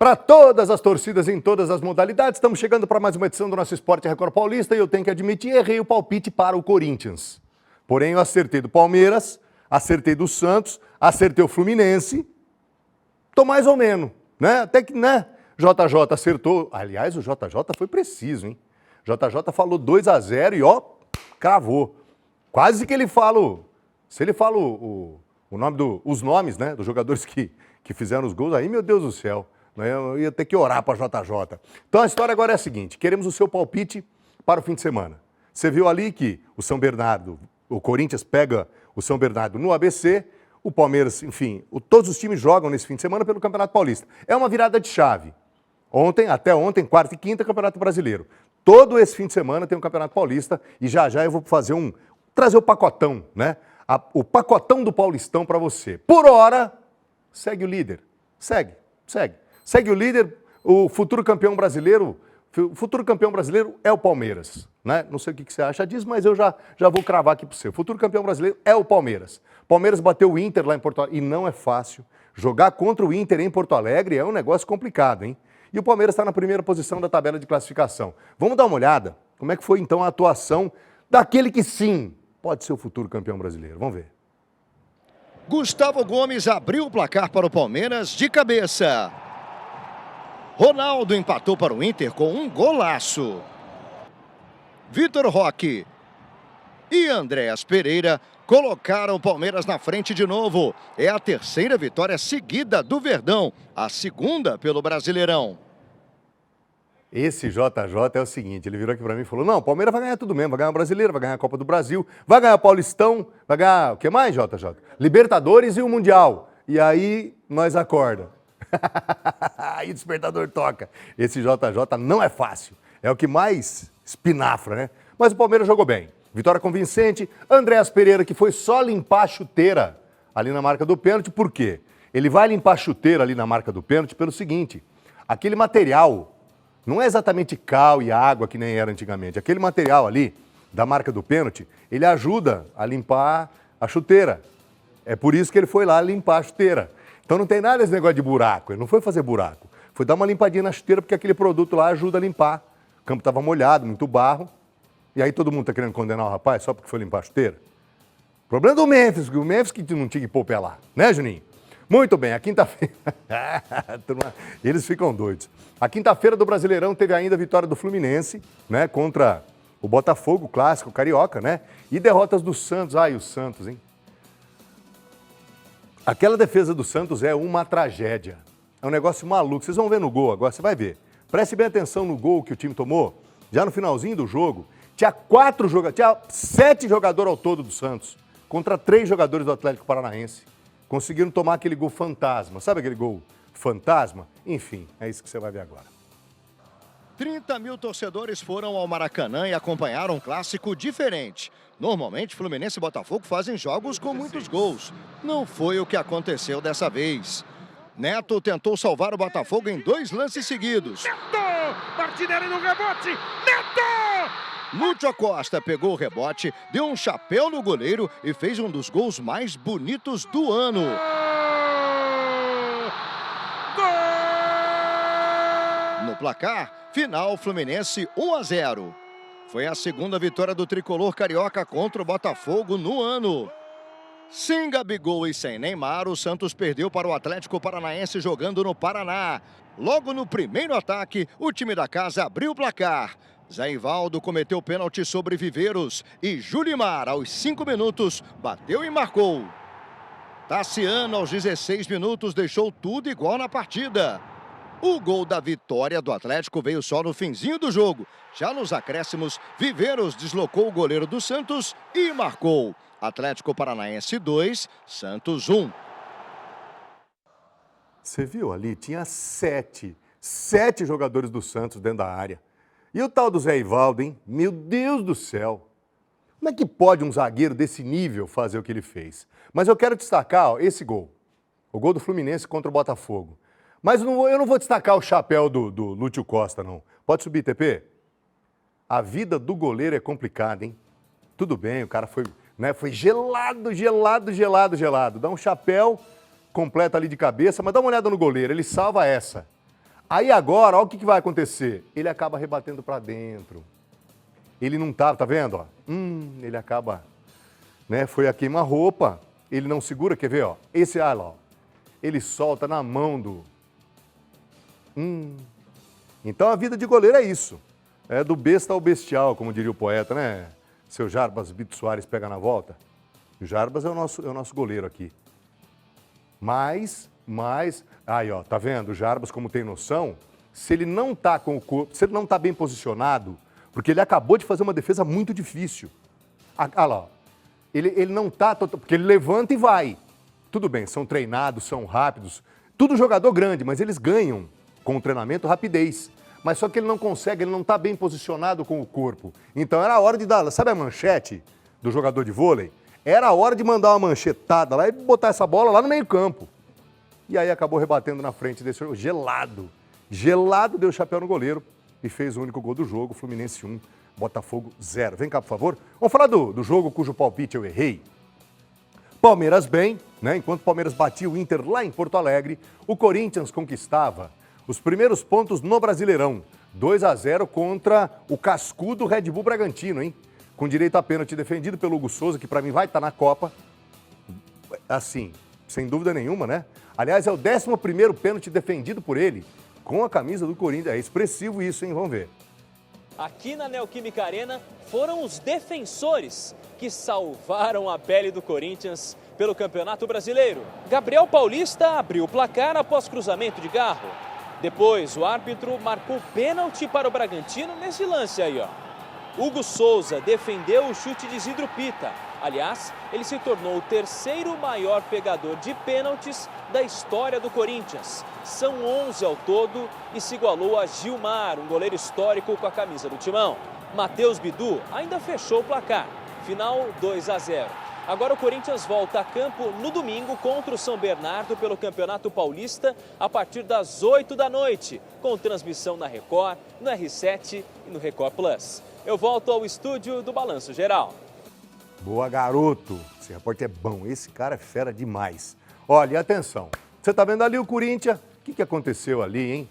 para todas as torcidas em todas as modalidades. Estamos chegando para mais uma edição do nosso Esporte Record Paulista e eu tenho que admitir, errei o palpite para o Corinthians. Porém, eu acertei do Palmeiras, acertei do Santos, acertei o Fluminense. Tô mais ou menos, né? Até que, né? JJ acertou. Aliás, o JJ foi preciso, hein? JJ falou 2-0 e, ó, cravou. Quase que ele fala... Se ele fala os nomes, né, dos jogadores que fizeram os gols, aí, meu Deus do céu, né, eu ia ter que orar para JJ. Então a história agora é a seguinte, queremos o seu palpite para o fim de semana. Você viu ali que o São Bernardo, o Corinthians pega o São Bernardo no ABC, o Palmeiras, enfim, todos os times jogam nesse fim de semana pelo Campeonato Paulista. É uma virada de chave. Até ontem, quarta e quinta, Campeonato Brasileiro. Todo esse fim de semana tem o Campeonato Paulista e já eu vou trazer o pacotão, né? O pacotão do Paulistão para você. Por hora, segue o líder. Segue. Segue o líder, o futuro campeão brasileiro. O futuro campeão brasileiro é o Palmeiras, né? Não sei o que você acha disso, mas eu já vou cravar aqui para você. O futuro campeão brasileiro é o Palmeiras. Palmeiras bateu o Inter lá em Porto Alegre e não é fácil. Jogar contra o Inter em Porto Alegre é um negócio complicado, hein? E o Palmeiras está na primeira posição da tabela de classificação. Vamos dar uma olhada como é que foi então a atuação daquele que sim pode ser o futuro campeão brasileiro. Vamos ver. Gustavo Gomes abriu o placar para o Palmeiras de cabeça. Ronaldo empatou para o Inter com um golaço. Vitor Roque e Andréas Pereira colocaram o Palmeiras na frente de novo. É a terceira vitória seguida do Verdão, a segunda pelo Brasileirão. Esse JJ é o seguinte, ele virou aqui pra mim e falou, não, o Palmeiras vai ganhar tudo mesmo, vai ganhar o Brasileiro, vai ganhar a Copa do Brasil, vai ganhar o Paulistão, vai ganhar o que mais, JJ? Libertadores e o Mundial. E aí, nós acorda. Aí o despertador toca. Esse JJ não é fácil, é o que mais espinafra, né? Mas o Palmeiras jogou bem. Vitória convincente, Andréas Pereira, que foi só limpar a chuteira ali na marca do pênalti, por quê? Ele vai limpar a chuteira ali na marca do pênalti pelo seguinte, aquele material... Não é exatamente cal e água que nem era antigamente. Aquele material ali, da marca do pênalti, ele ajuda a limpar a chuteira. É por isso que ele foi lá limpar a chuteira. Então não tem nada desse negócio de buraco. Ele não foi fazer buraco. Foi dar uma limpadinha na chuteira porque aquele produto lá ajuda a limpar. O campo estava molhado, muito barro. E aí todo mundo está querendo condenar o rapaz só porque foi limpar a chuteira. Problema do Memphis, o Memphis que não tinha que pôr o pé lá. Né, Juninho? Muito bem, a quinta-feira... Eles ficam doidos. A quinta-feira do Brasileirão teve ainda a vitória do Fluminense, né, contra o Botafogo, clássico carioca, né? E derrotas do Santos. Ai, o Santos, hein? Aquela defesa do Santos é uma tragédia. É um negócio maluco. Vocês vão ver no gol agora, você vai ver. Preste bem atenção no gol que o time tomou. Já no finalzinho do jogo, tinha 7 jogadores ao todo do Santos, contra 3 jogadores do Atlético Paranaense. Conseguiram tomar aquele gol fantasma. Sabe aquele gol fantasma? Enfim, é isso que você vai ver agora. 30 mil torcedores foram ao Maracanã e acompanharam um clássico diferente. Normalmente, Fluminense e Botafogo fazem jogos com muitos gols. Não foi o que aconteceu dessa vez. Neto tentou salvar o Botafogo em 2 lances seguidos. Neto! Martinelli no rebote! Neto! Lúcio Costa pegou o rebote, deu um chapéu no goleiro e fez um dos gols mais bonitos do ano. No placar, final Fluminense 1-0. Foi a segunda vitória do tricolor carioca contra o Botafogo no ano. Sem Gabigol e sem Neymar, o Santos perdeu para o Atlético Paranaense jogando no Paraná. Logo no primeiro ataque, o time da casa abriu o placar. Zé Ivaldo cometeu pênalti sobre Viveiros e Julimar, aos 5 minutos, bateu e marcou. Tassiano, aos 16 minutos, deixou tudo igual na partida. O gol da vitória do Atlético veio só no finzinho do jogo. Já nos acréscimos, Viveiros deslocou o goleiro do Santos e marcou. Atlético Paranaense 2, Santos 1. Você viu ali? Tinha 7 jogadores do Santos dentro da área. E o tal do Zé Ivaldo, hein? Meu Deus do céu! Como é que pode um zagueiro desse nível fazer o que ele fez? Mas eu quero destacar esse gol. O gol do Fluminense contra o Botafogo. Mas eu não vou destacar o chapéu do Lúcio Costa, não. Pode subir, TP? A vida do goleiro é complicada, hein? Tudo bem, o cara foi, né, foi gelado. Dá um chapéu completo ali de cabeça, mas dá uma olhada no goleiro, ele salva essa. Aí agora, olha o que vai acontecer. Ele acaba rebatendo para dentro. Ele não tá vendo? Ó? Ele acaba, né? Foi a queima-roupa. Ele não segura, quer ver? Ó? Esse lá, ó. Ele solta na mão do... Então a vida de goleiro é isso. É do besta ao bestial, como diria o poeta, né? Seu Jarbas Bito Soares pega na volta. O Jarbas é o nosso goleiro aqui. Mas, aí ó, tá vendo? O Jarbas, como tem noção, se ele não tá com o corpo, se ele não tá bem posicionado, porque ele acabou de fazer uma defesa muito difícil. Ah lá, ó. Ele não tá, porque ele levanta e vai. Tudo bem, são treinados, são rápidos, tudo jogador grande, mas eles ganham com o treinamento rapidez. Mas só que ele não consegue, ele não tá bem posicionado com o corpo. Então era a hora de dar, sabe a manchete do jogador de vôlei? Era a hora de mandar uma manchetada lá e botar essa bola lá no meio campo. E aí acabou rebatendo na frente desse jogo, gelado. Gelado, deu chapéu no goleiro e fez o único gol do jogo, Fluminense 1, Botafogo 0. Vem cá, por favor. Vamos falar do jogo cujo palpite eu errei. Palmeiras bem, né? Enquanto o Palmeiras batia o Inter lá em Porto Alegre, o Corinthians conquistava os primeiros pontos no Brasileirão. 2-0 contra o cascudo Red Bull Bragantino, hein? Com direito a pênalti defendido pelo Hugo Souza, que para mim vai estar na Copa. Assim, sem dúvida nenhuma, né? Aliás, é o 11º pênalti defendido por ele com a camisa do Corinthians. É expressivo isso, hein? Vamos ver. Aqui na Neoquímica Arena foram os defensores que salvaram a pele do Corinthians pelo Campeonato Brasileiro. Gabriel Paulista abriu o placar após cruzamento de Garro. Depois, o árbitro marcou pênalti para o Bragantino nesse lance aí, ó. Hugo Souza defendeu o chute de Isidro Pita. Aliás, ele se tornou o terceiro maior pegador de pênaltis da história do Corinthians. São 11 ao todo e se igualou a Gilmar, um goleiro histórico com a camisa do Timão. Matheus Bidu ainda fechou o placar. Final 2-0. Agora o Corinthians volta a campo no domingo contra o São Bernardo pelo Campeonato Paulista a partir das 8 da noite, com transmissão na Record, no R7 e no Record Plus. Eu volto ao estúdio do Balanço Geral. Boa, garoto. Esse repórter é bom. Esse cara é fera demais. Olha, e atenção. Você tá vendo ali o Corinthians? O que aconteceu ali, hein?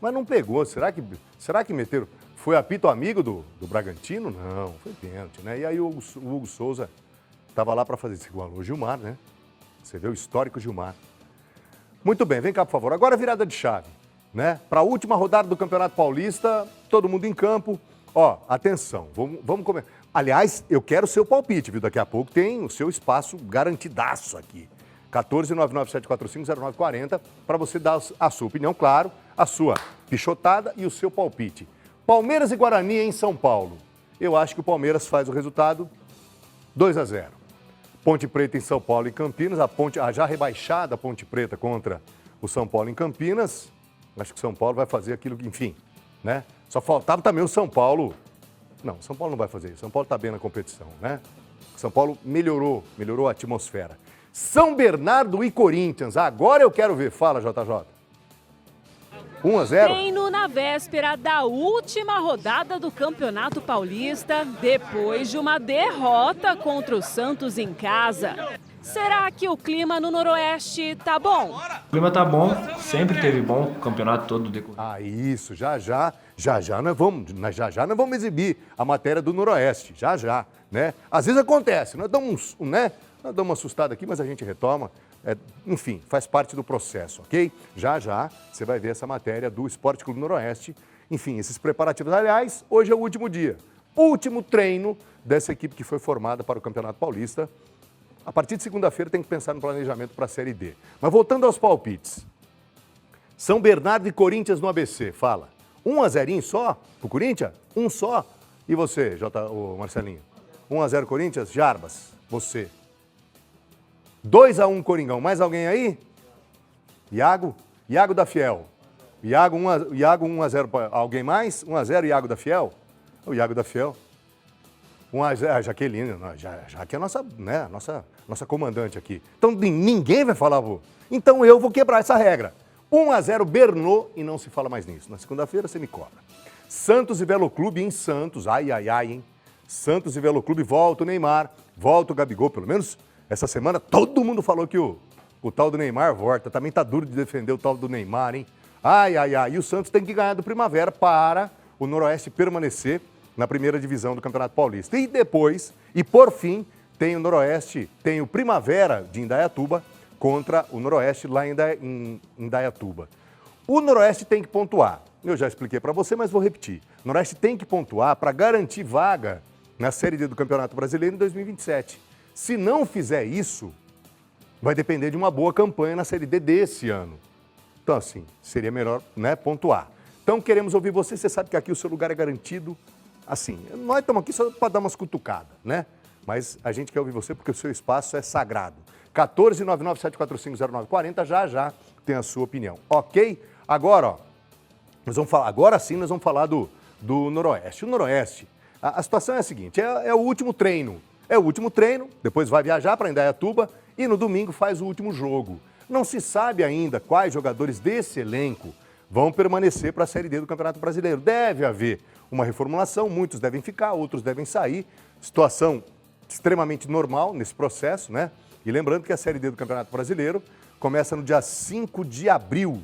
Mas não pegou. Será que meteram? Foi apito amigo do Bragantino? Não, foi pênalti, né? E aí o Hugo Souza estava lá para fazer esse igual. O Gilmar, né? Você vê o histórico Gilmar. Muito bem, vem cá, por favor. Agora virada de chave, né? Para a última rodada do Campeonato Paulista, todo mundo em campo. Ó, atenção, vamos começar. Aliás, eu quero o seu palpite, viu? Daqui a pouco tem o seu espaço garantidaço aqui. 14997450940 para você dar a sua opinião, claro, a sua pichotada e o seu palpite. Palmeiras e Guarani em São Paulo. Eu acho que o Palmeiras faz o resultado 2-0. Ponte Preta em São Paulo e Campinas, a já rebaixada Ponte Preta contra o São Paulo em Campinas. Acho que o São Paulo vai fazer aquilo que, enfim, né? Só faltava também o São Paulo. Não, São Paulo não vai fazer isso. São Paulo está bem na competição, né? São Paulo melhorou a atmosfera. São Bernardo e Corinthians. Agora eu quero ver. Fala, JJ. 1-0. Treino na véspera da última rodada do Campeonato Paulista, depois de uma derrota contra o Santos em casa. Será que o clima no Noroeste tá bom? O clima tá bom, sempre teve bom o campeonato todo decorrido. Ah, isso, já nós vamos exibir a matéria do Noroeste, já, né? Às vezes acontece, nós damos uma assustada aqui, mas a gente retoma. Enfim, faz parte do processo, ok? Já você vai ver essa matéria do Esporte Clube Noroeste. Enfim, esses preparativos. Aliás, hoje é o último dia, último treino dessa equipe que foi formada para o Campeonato Paulista. A partir de segunda-feira tem que pensar no planejamento para a Série D. Mas voltando aos palpites. São Bernardo e Corinthians no ABC, fala. 1-0 só pro Corinthians? Um só. E você, Marcelinho? 1-0 Corinthians? Jarbas, você. 2-1 Coringão. Mais alguém aí? Iago da Fiel. Iago 1-0. Alguém mais? 1-0 Iago da Fiel? O Iago da Fiel. 1-0, a Jaqueline, já que é a nossa comandante aqui. Então ninguém vai falar, então eu vou quebrar essa regra. 1-0 Bernô e não se fala mais nisso. Na segunda-feira você me cobra. Santos e Velo Clube em Santos. Ai, hein? Santos e Velo Clube, volta o Neymar, volta o Gabigol, pelo menos essa semana todo mundo falou que o tal do Neymar volta. Também tá duro de defender o tal do Neymar, hein? Ai, ai, ai. E o Santos tem que ganhar do Primavera para o Noroeste permanecer na primeira divisão do Campeonato Paulista. E depois, e por fim, tem o Noroeste, tem o Primavera de Indaiatuba contra o Noroeste lá em Indaiatuba. O Noroeste tem que pontuar. Eu já expliquei para você, mas vou repetir. O Noroeste tem que pontuar para garantir vaga na Série D do Campeonato Brasileiro em 2027. Se não fizer isso, vai depender de uma boa campanha na Série D desse ano. Então, assim, seria melhor, né, pontuar. Então, queremos ouvir você. Você sabe que aqui o seu lugar é garantido. Assim, nós estamos aqui só para dar umas cutucadas, né? Mas a gente quer ouvir você porque o seu espaço é sagrado. 14997450940, já tem a sua opinião, ok? Agora, ó, agora sim nós vamos falar do Noroeste. O Noroeste, a situação é a seguinte, é o último treino. É o último treino, depois vai viajar para Indaiatuba e no domingo faz o último jogo. Não se sabe ainda quais jogadores desse elenco vão permanecer para a Série D do Campeonato Brasileiro. Deve haver uma reformulação, muitos devem ficar, outros devem sair. Situação extremamente normal nesse processo, né? E lembrando que a Série D do Campeonato Brasileiro começa no dia 5 de abril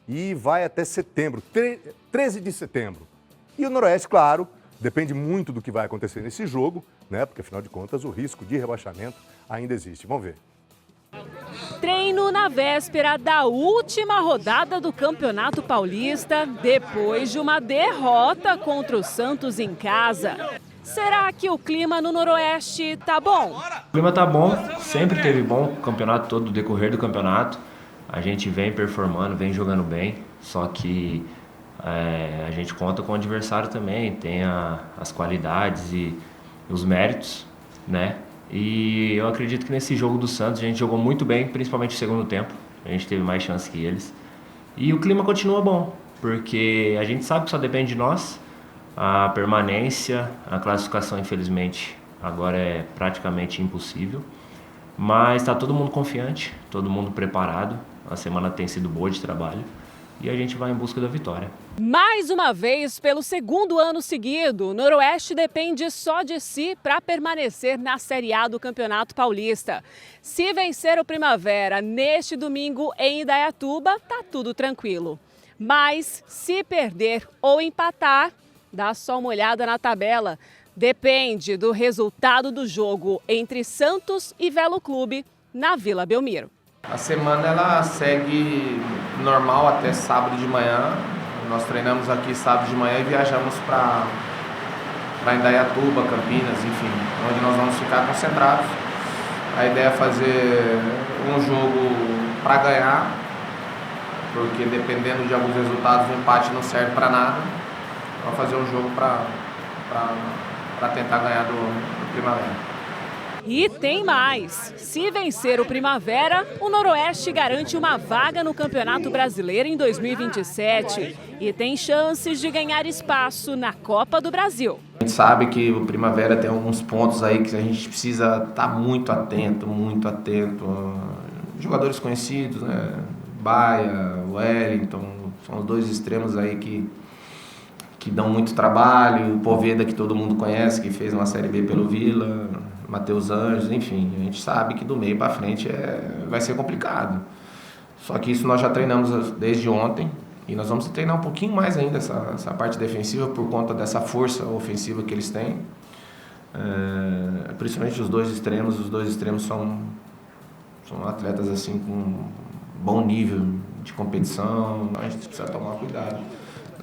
e vai até setembro, 13 de setembro. E o Noroeste, claro, depende muito do que vai acontecer nesse jogo, né? Porque afinal de contas o risco de rebaixamento ainda existe. Vamos ver. Treino na véspera da última rodada do Campeonato Paulista, depois de uma derrota contra o Santos em casa. Será que o clima no Noroeste tá bom? O clima tá bom, sempre teve bom o campeonato todo, o decorrer do campeonato. A gente vem performando, vem jogando bem, só que a gente conta com o adversário também, tem as qualidades e os méritos, né? E eu acredito que nesse jogo do Santos a gente jogou muito bem, principalmente no segundo tempo. A gente teve mais chance que eles. E o clima continua bom, porque a gente sabe que só depende de nós. A permanência, a classificação, infelizmente, agora é praticamente impossível. Mas está todo mundo confiante, todo mundo preparado. A semana tem sido boa de trabalho e a gente vai em busca da vitória. Mais uma vez, pelo segundo ano seguido, o Noroeste depende só de si para permanecer na Série A do Campeonato Paulista. Se vencer o Primavera neste domingo em Indaiatuba, tá tudo tranquilo. Mas se perder ou empatar, dá só uma olhada na tabela. Depende do resultado do jogo entre Santos e Velo Clube na Vila Belmiro. A semana ela segue normal até sábado de manhã. Nós treinamos aqui sábado de manhã e viajamos para Indaiatuba, Campinas, enfim, onde nós vamos ficar concentrados. A ideia é fazer um jogo para ganhar, porque dependendo de alguns resultados o empate não serve para nada. Vamos fazer um jogo para tentar ganhar do Primavera. E tem mais. Se vencer o Primavera, o Noroeste garante uma vaga no Campeonato Brasileiro em 2027 e tem chances de ganhar espaço na Copa do Brasil. A gente sabe que o Primavera tem alguns pontos aí que a gente precisa estar muito atento, muito atento. Jogadores conhecidos, né? Baia, Wellington, são os dois extremos aí que dão muito trabalho. O Poveda, que todo mundo conhece, que fez uma Série B pelo Vila, Matheus Anjos, enfim, a gente sabe que do meio para frente vai ser complicado. Só que isso nós já treinamos desde ontem e nós vamos treinar um pouquinho mais ainda essa parte defensiva por conta dessa força ofensiva que eles têm. Principalmente os dois extremos são atletas assim com bom nível de competição, a gente precisa tomar cuidado.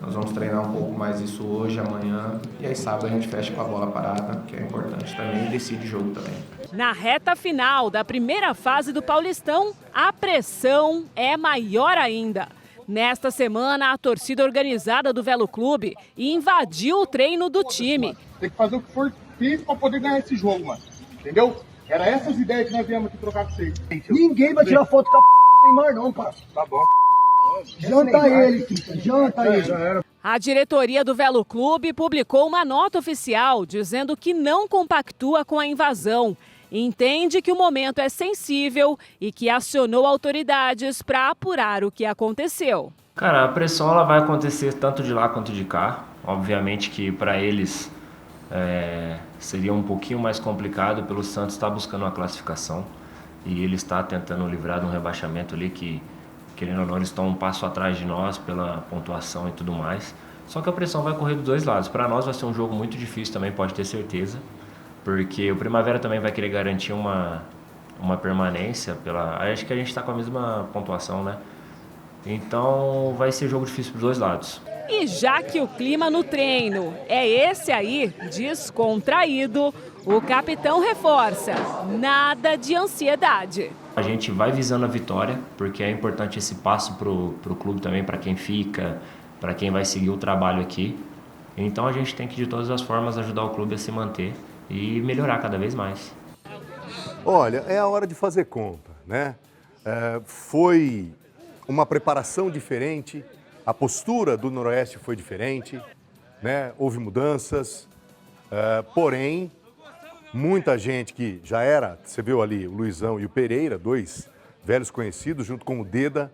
Nós vamos treinar um pouco mais isso hoje, amanhã, e aí sábado a gente fecha com a bola parada, que é importante também, e decide o jogo também. Na reta final da primeira fase do Paulistão, a pressão é maior ainda. Nesta semana, a torcida organizada do Velo Clube invadiu o treino do time. Tem que fazer o que for preciso para poder ganhar esse jogo, mano. Entendeu? Era essas ideias que nós viemos aqui trocar com vocês. Ninguém vai tirar foto com a Neymar não, parça. Tá bom. Janta ele, filho. Janta ele. A diretoria do Velo Clube publicou uma nota oficial dizendo que não compactua com a invasão. Entende que o momento é sensível e que acionou autoridades para apurar o que aconteceu. Cara, a pressão ela vai acontecer tanto de lá quanto de cá. Obviamente que para eles seria um pouquinho mais complicado pelo Santos estar buscando uma classificação. E ele está tentando livrar de um rebaixamento ali que querendo ou não, eles estão um passo atrás de nós pela pontuação e tudo mais. Só que a pressão vai correr dos dois lados. Para nós vai ser um jogo muito difícil também, pode ter certeza, porque o Primavera também vai querer garantir uma permanência. Acho que a gente está com a mesma pontuação, né? Então vai ser jogo difícil para os dois lados. E já que o clima no treino é esse aí, descontraído, o capitão reforça: nada de ansiedade. A gente vai visando a vitória, porque é importante esse passo pro clube também, para quem fica, para quem vai seguir o trabalho aqui. Então a gente tem que, de todas as formas, ajudar o clube a se manter e melhorar cada vez mais. Olha, é a hora de fazer conta, né? Foi uma preparação diferente, a postura do Noroeste foi diferente, né? Houve mudanças, porém, muita gente que já era, você viu ali o Luizão e o Pereira, dois velhos conhecidos, junto com o Deda,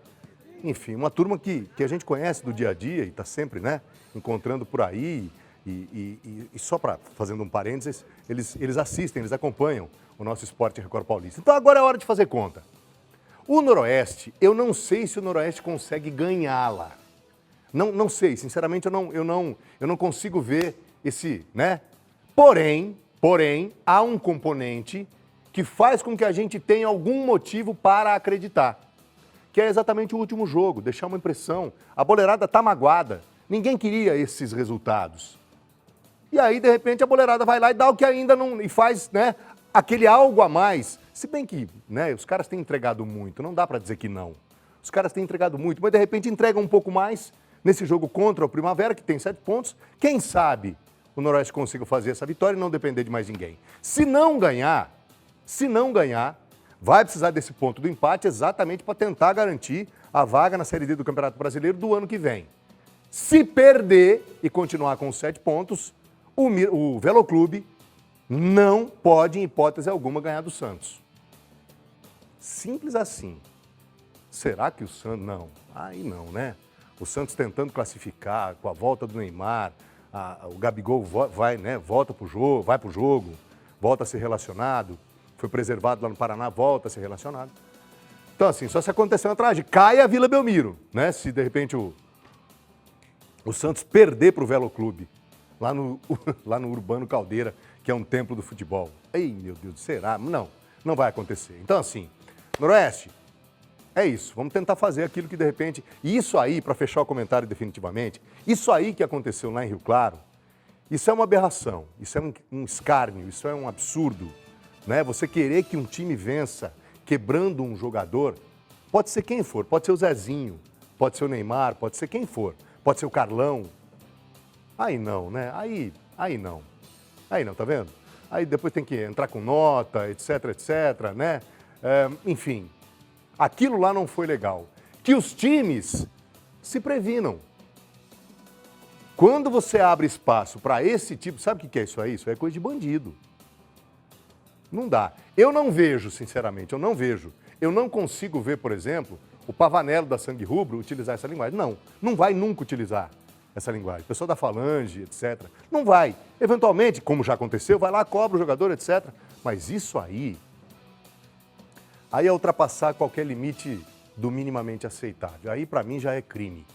enfim, uma turma que a gente conhece do dia a dia e está sempre, né, encontrando por aí. E só para, fazendo um parênteses, eles assistem, eles acompanham o nosso Esporte Record Paulista. Então agora é hora de fazer conta. O Noroeste, eu não sei se o Noroeste consegue ganhá-la. Não sei, sinceramente eu não consigo ver esse, né? Porém, há um componente que faz com que a gente tenha algum motivo para acreditar. Que é exatamente o último jogo, deixar uma impressão. A boleirada está magoada. Ninguém queria esses resultados. E aí, de repente, a boleirada vai lá e dá o que ainda não... E faz, né, aquele algo a mais. Se bem que, né, os caras têm entregado muito, não dá para dizer que não. Os caras têm entregado muito, mas de repente entregam um pouco mais nesse jogo contra o Primavera, que tem 7 pontos. Quem sabe o Noroeste consiga fazer essa vitória e não depender de mais ninguém. Se não ganhar, vai precisar desse ponto do empate exatamente para tentar garantir a vaga na Série D do Campeonato Brasileiro do ano que vem. Se perder e continuar com os 7 pontos, o Veloclube não pode, em hipótese alguma, ganhar do Santos. Simples assim. Será que o Santos... Não, aí não, né? O Santos tentando classificar com a volta do Neymar, o Gabigol volta pro jogo, vai pro jogo, volta a ser relacionado, foi preservado lá no Paraná, volta a ser relacionado. Então, assim, só se acontecer uma tragédia, cai a Vila Belmiro, né? Se de repente o Santos perder pro Veloclube, lá no Urbano Caldeira, que é um templo do futebol. Ei, meu Deus, será? Não vai acontecer. Então, assim, Noroeste, é isso. Vamos tentar fazer aquilo que, de repente... E isso aí, para fechar o comentário definitivamente, isso aí que aconteceu lá em Rio Claro, isso é uma aberração, isso é um escárnio, isso é um absurdo, né? Você querer que um time vença quebrando um jogador, pode ser quem for, pode ser o Zezinho, pode ser o Neymar, pode ser quem for, pode ser o Carlão. Aí não, né? Aí não. Aí não, tá vendo? Aí depois tem que entrar com nota, etc, né? Enfim, aquilo lá não foi legal. Que os times se previnam. Quando você abre espaço para esse tipo... Sabe o que é isso aí? Isso é coisa de bandido. Não dá. Eu não vejo, sinceramente, eu não consigo ver, por exemplo, o Pavanello da Sangue Rubro utilizar essa linguagem. Não vai nunca utilizar essa linguagem. O pessoal da Falange, etc. Não vai. Eventualmente, como já aconteceu, vai lá, cobra o jogador, etc. Mas isso aí é ultrapassar qualquer limite do minimamente aceitável. Aí, para mim, já é crime.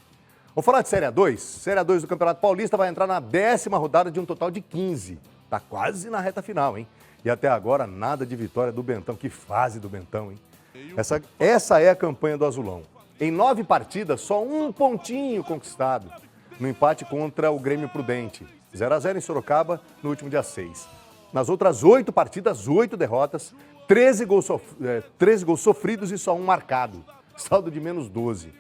Vamos falar de Série A2? Série A2 do Campeonato Paulista vai entrar na 10ª rodada de um total de 15. Tá quase na reta final, hein? E até agora, nada de vitória do Bentão. Que fase do Bentão, hein? Essa é a campanha do Azulão. Em 9 partidas, só um pontinho conquistado no empate contra o Grêmio Prudente. 0-0 em Sorocaba no último dia 6. Nas outras 8 partidas, 8 derrotas, 13 gols sofridos e só um marcado. Saldo de menos 12.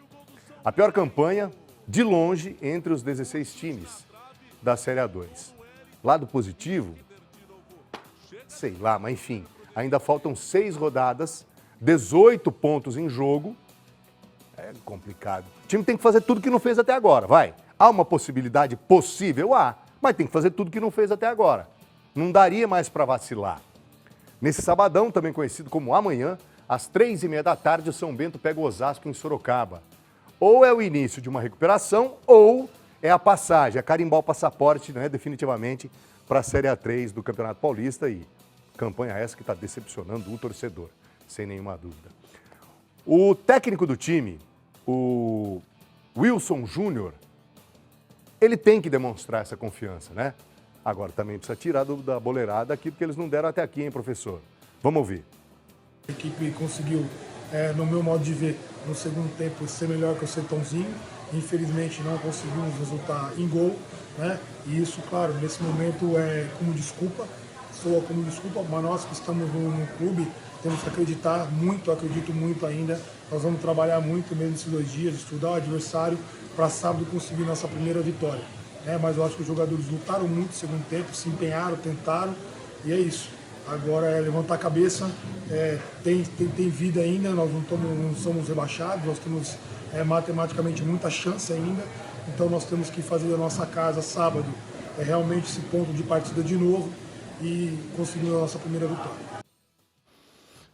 A pior campanha, de longe, entre os 16 times da Série A2. Lado positivo, sei lá, mas enfim, ainda faltam 6 rodadas, 18 pontos em jogo. É complicado. O time tem que fazer tudo que não fez até agora, vai. Há uma possibilidade possível? Há, mas tem que fazer tudo que não fez até agora. Não daria mais para vacilar. Nesse sabadão, também conhecido como amanhã, às 3h30 da tarde, o São Bento pega o Osasco em Sorocaba. Ou é o início de uma recuperação, ou é a passagem, a carimbar o passaporte, né, definitivamente, para a Série A3 do Campeonato Paulista. E campanha essa que está decepcionando o torcedor, sem nenhuma dúvida. O técnico do time, o Wilson Júnior, ele tem que demonstrar essa confiança, né? Agora também precisa tirar da boleirada aqui, porque eles não deram até aqui, hein, professor? Vamos ouvir. A equipe conseguiu, no meu modo de ver, no segundo tempo, ser melhor que o Sertãozinho. Infelizmente não conseguimos resultar em gol, né? E isso, claro, nesse momento é como desculpa, soa como desculpa, mas nós que estamos no clube temos que acreditar muito, acredito muito ainda. Nós vamos trabalhar muito mesmo esses 2 dias, estudar o adversário para sábado conseguir nossa primeira vitória. Mas eu acho que os jogadores lutaram muito no segundo tempo, se empenharam, tentaram, e é isso. Agora é levantar a cabeça, tem vida ainda, nós não somos rebaixados, nós temos matematicamente muita chance ainda, então nós temos que fazer da nossa casa sábado realmente esse ponto de partida de novo e conseguir a nossa primeira vitória.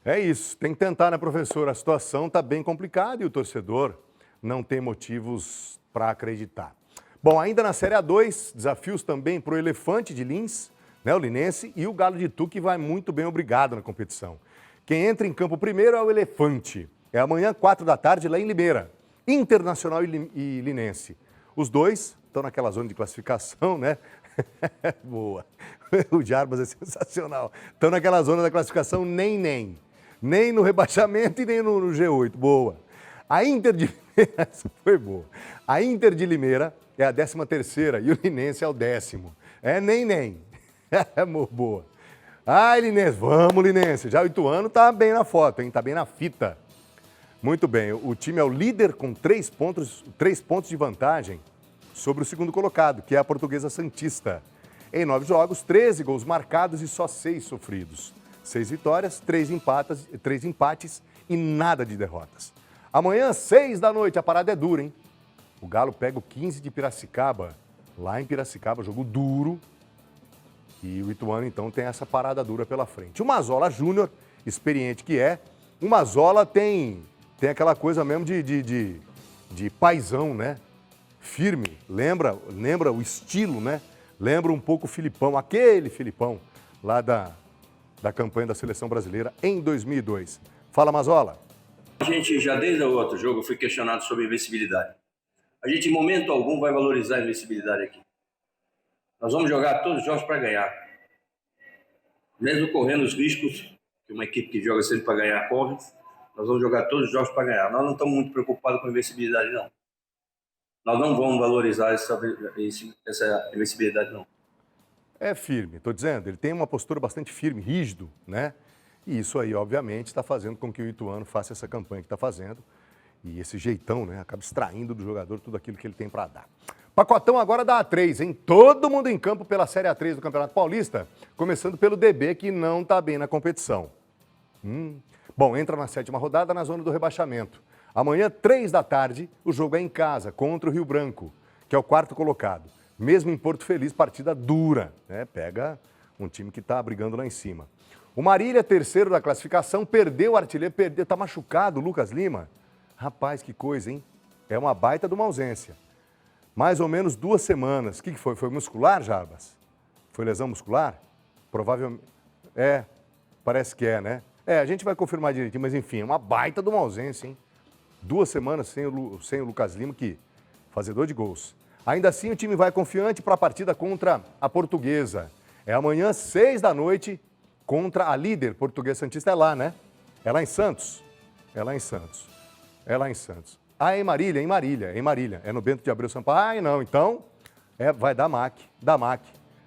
É isso, tem que tentar, né, professor? A situação está bem complicada e o torcedor não tem motivos para acreditar. Bom, ainda na Série A2, desafios também para o Elefante de Lins, né, o linense, e o Galo de Itu, que vai muito bem obrigado na competição. Quem entra em campo primeiro é o Elefante. É amanhã, 4 da tarde, lá em Limeira. Internacional e Linense. Os dois estão naquela zona de classificação, né? Boa. O Jarbas é sensacional. Estão naquela zona da classificação nem. Nem no rebaixamento e nem no G8. Boa. A Inter de Limeira, essa foi boa. A Inter de Limeira é a 13ª e o Linense é o 10º. É nem. É boa. Ai, Linense, vamos, Linense. Já o Ituano tá bem na foto, hein? Tá bem na fita. Muito bem, o time é o líder com 3 pontos de vantagem sobre o segundo colocado, que é a Portuguesa Santista. Em 9 jogos, 13 gols marcados e só 6 sofridos. 6 vitórias, 3 empates e nada de derrotas. Amanhã, 6 da noite, a parada é dura, hein? O Galo pega o 15 de Piracicaba, lá em Piracicaba, jogo duro. E o Ituano, então, tem essa parada dura pela frente. O Mazola Júnior, experiente que é, o Mazola tem aquela coisa mesmo de paizão, né? Firme, lembra o estilo, né? Lembra um pouco o Filipão, aquele Filipão lá da campanha da Seleção Brasileira em 2002. Fala, Mazola. A gente já desde o outro jogo foi questionado sobre invencibilidade. A gente em momento algum vai valorizar a invencibilidade aqui. Nós vamos jogar todos os jogos para ganhar. Mesmo correndo os riscos que uma equipe que joga sempre para ganhar corre, nós vamos jogar todos os jogos para ganhar. Nós não estamos muito preocupados com a invencibilidade, não. Nós não vamos valorizar essa invencibilidade, não. É firme, estou dizendo. Ele tem uma postura bastante firme, rígido, né? E isso aí, obviamente, está fazendo com que o Ituano faça essa campanha que está fazendo. E esse jeitão, né? Acaba extraindo do jogador tudo aquilo que ele tem para dar. Pacotão agora da A3, hein? Todo mundo em campo pela Série A3 do Campeonato Paulista, começando pelo DB, que não está bem na competição. Bom, entra na 7ª rodada na zona do rebaixamento. Amanhã, 3 da tarde, o jogo é em casa, contra o Rio Branco, que é o 4º colocado. Mesmo em Porto Feliz, partida dura, né? Pega um time que está brigando lá em cima. O Marília, 3º da classificação, perdeu o artilheiro, está machucado, o Lucas Lima. Rapaz, que coisa, hein? É uma baita de uma ausência. Mais ou menos 2 semanas. O que foi? Foi muscular, Jarbas? Foi lesão muscular? Provavelmente. Parece que é, né? A gente vai confirmar direitinho, mas enfim, é uma baita de uma ausência, hein? 2 semanas sem o Lucas Lima, que fazedor de gols. Ainda assim, o time vai confiante para a partida contra a Portuguesa. É amanhã, 6 da noite, contra a líder Portuguesa Santista. É lá, né? É lá em Santos. Em Marília. É no Bento de Abreu Sampaio. Não, então, vai dar MAC.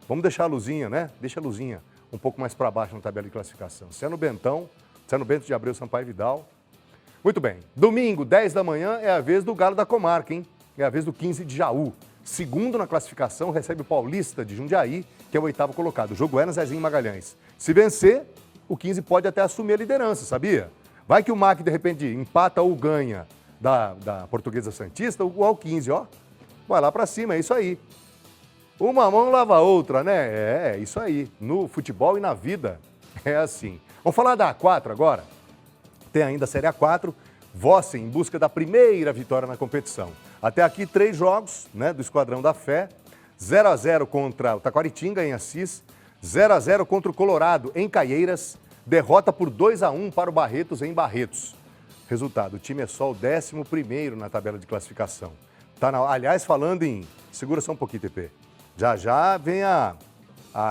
Vamos deixar a luzinha, né? Deixa a luzinha um pouco mais para baixo na tabela de classificação. Se é no Bentão, se é no Bento de Abreu Sampaio Vidal. Muito bem. Domingo, 10 da manhã, é a vez do Galo da Comarca, hein? É a vez do 15 de Jaú. Segundo na classificação, recebe o Paulista de Jundiaí, que é o 8º colocado. O jogo é no Zezinho Magalhães. Se vencer, o 15 pode até assumir a liderança, sabia? Vai que o MAC, de repente, empata ou ganha da Portuguesa Santista, o 15, ó. Vai lá pra cima, é isso aí. Uma mão lava a outra, né? É isso aí. No futebol e na vida é assim. Vamos falar da A4 agora? Tem ainda a Série A4. Vossen em busca da primeira vitória na competição. Até aqui, 3 jogos, né, do Esquadrão da Fé. 0-0 contra o Taquaritinga, em Assis. 0-0 contra o Colorado, em Caieiras. Derrota por 2-1 para o Barretos, em Barretos. Resultado, o time é só o 11º na tabela de classificação. Aliás, falando em... Segura só um pouquinho, TP. Já vem a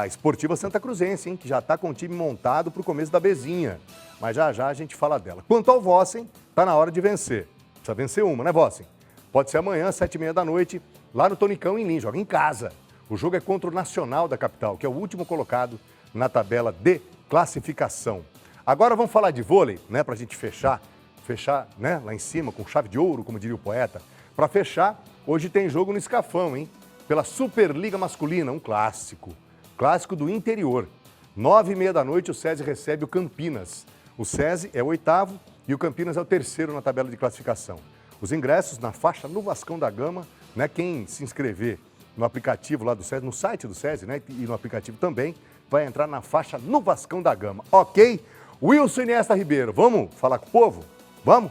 Esportiva Santa Cruzense, hein, que já está com o time montado para o começo da Bezinha. Mas já a gente fala dela. Quanto ao Vossen, está na hora de vencer. Precisa vencer uma, né, Vossen? Pode ser amanhã, 7h30 da noite, lá no Tonicão, em Lins. Joga em casa. O jogo é contra o Nacional da capital, que é o último colocado na tabela de classificação. Agora vamos falar de vôlei, né, para a gente fechar, né, lá em cima, com chave de ouro, como diria o poeta. Para fechar, hoje tem jogo no Escafão, hein? Pela Superliga Masculina, um clássico. Clássico do interior. 9h30 da noite, o SESI recebe o Campinas. O SESI é o 8º e o Campinas é o 3º na tabela de classificação. Os ingressos na faixa no Vascão da Gama, né? Quem se inscrever no aplicativo lá do SESI, no site do SESI, né? E no aplicativo também, vai entrar na faixa no Vascão da Gama. Ok? Wilson Iniesta Ribeiro, vamos falar com o povo? Vamos?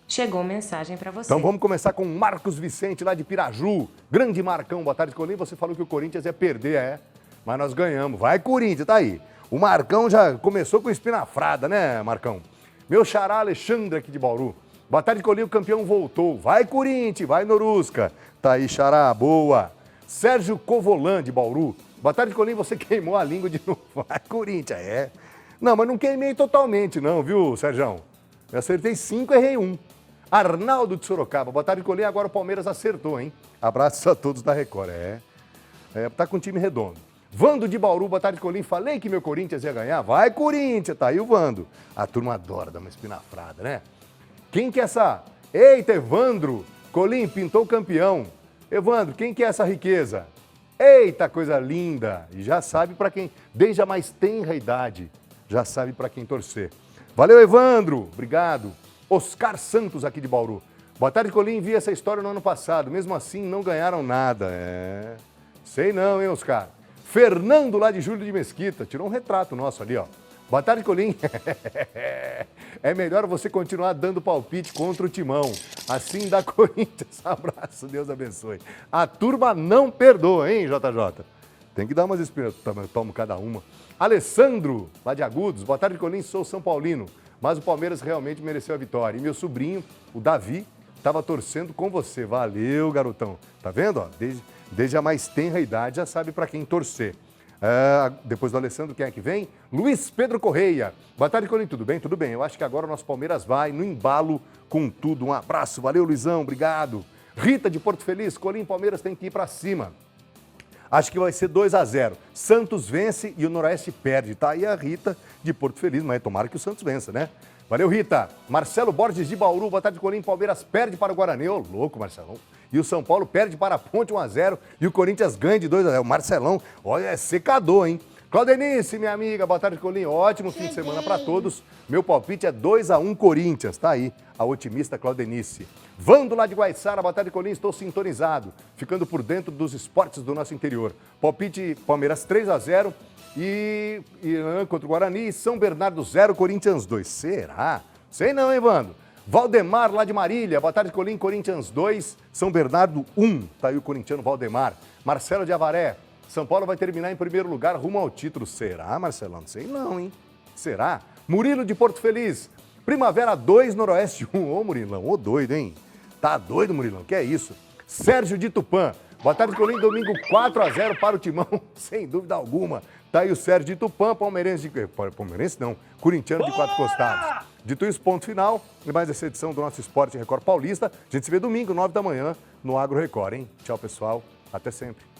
Chegou mensagem para você. Então vamos começar com o Marcos Vicente, lá de Piraju. Grande Marcão, boa tarde, Colim. Você falou que o Corinthians ia perder, mas nós ganhamos. Vai, Corinthians, tá aí. O Marcão já começou com espinafrada, né, Marcão? Meu xará Alexandre aqui de Bauru. Boa tarde, Colim, o campeão voltou. Vai, Corinthians, vai, Norusca. Tá aí, xará, boa. Sérgio Covolan, de Bauru. Boa tarde, Colim, você queimou a língua de novo. Vai, Corinthians, Não, mas não queimei totalmente não, viu, Sérgio? Eu acertei 5, errei 1. Arnaldo de Sorocaba, boa tarde, Colim. Agora o Palmeiras acertou, hein? Abraços a todos da Record. Tá com um time redondo. Vando de Bauru, boa tarde, Colim. Falei que meu Corinthians ia ganhar. Vai, Corinthians, tá aí o Vando. A turma adora dar uma espinafrada, né? Quem que é essa... Eita, Evandro. Colim, pintou campeão. Evandro, quem que é essa riqueza? Eita, coisa linda. E já sabe para quem, desde a mais tenra idade, já sabe para quem torcer. Valeu, Evandro. Obrigado. Oscar Santos, aqui de Bauru. Boa tarde, Colim. Vi essa história no ano passado. Mesmo assim, não ganharam nada. Sei não, hein, Oscar? Fernando, lá de Júlio de Mesquita. Tirou um retrato nosso ali, ó. Boa tarde, Colim. É melhor você continuar dando palpite contra o Timão. Assim dá Corinthians. Abraço, Deus abençoe. A turma não perdoa, hein, JJ? Tem que dar umas espinhas. Tomo cada uma. Alessandro, lá de Agudos. Boa tarde, Colim. Sou São Paulino. Mas o Palmeiras realmente mereceu a vitória. E meu sobrinho, o Davi, estava torcendo com você. Valeu, garotão. Tá vendo? Ó, desde a mais tenra idade já sabe para quem torcer. Depois do Alessandro, quem é que vem? Luiz Pedro Correia. Boa tarde, Colim. Tudo bem? Tudo bem. Eu acho que agora o nosso Palmeiras vai no embalo com tudo. Um abraço. Valeu, Luizão. Obrigado. Rita de Porto Feliz. Colim, Palmeiras tem que ir para cima. Acho que vai ser 2-0. Santos vence e o Noroeste perde. Tá aí a Rita de Porto Feliz, mas tomara que o Santos vença, né? Valeu, Rita. Marcelo Borges de Bauru. Boa tarde, Colim. Palmeiras perde para o Guarani. Ô, louco, Marcelão. E o São Paulo perde para a Ponte 1-0. E o Corinthians ganha de 2-0. O Marcelão, olha, é secador, hein? Claudenice, minha amiga. Boa tarde, Colim. Ótimo fim de semana para todos. Meu palpite é 2-1 Corinthians. Tá aí a otimista Claudenice. Vando lá de Guaiçara, boa tarde, Colim, estou sintonizado, ficando por dentro dos esportes do nosso interior. Palpite Palmeiras 3-0 e contra o Guarani e São Bernardo 0, Corinthians 2. Será? Sei não, hein, Vando? Valdemar lá de Marília, boa tarde, Colim, Corinthians 2, São Bernardo 1. Tá aí o corintiano Valdemar. Marcelo de Avaré, São Paulo vai terminar em primeiro lugar rumo ao título. Será, Marcelão? Sei não, hein? Será? Murilo de Porto Feliz, Primavera 2, Noroeste 1. Ô, Murilão, ô doido, hein? Tá doido, Murilão? Que é isso? Sérgio de Tupã. Boa tarde, Colim. Domingo 4-0 para o Timão, sem dúvida alguma. Tá aí o Sérgio de Tupã, palmeirense não, corintiano de Quatro Costados. Dito isso, ponto final. E mais essa edição do nosso Esporte Record Paulista. A gente se vê domingo, 9 da manhã, no Agro Record, hein? Tchau, pessoal. Até sempre.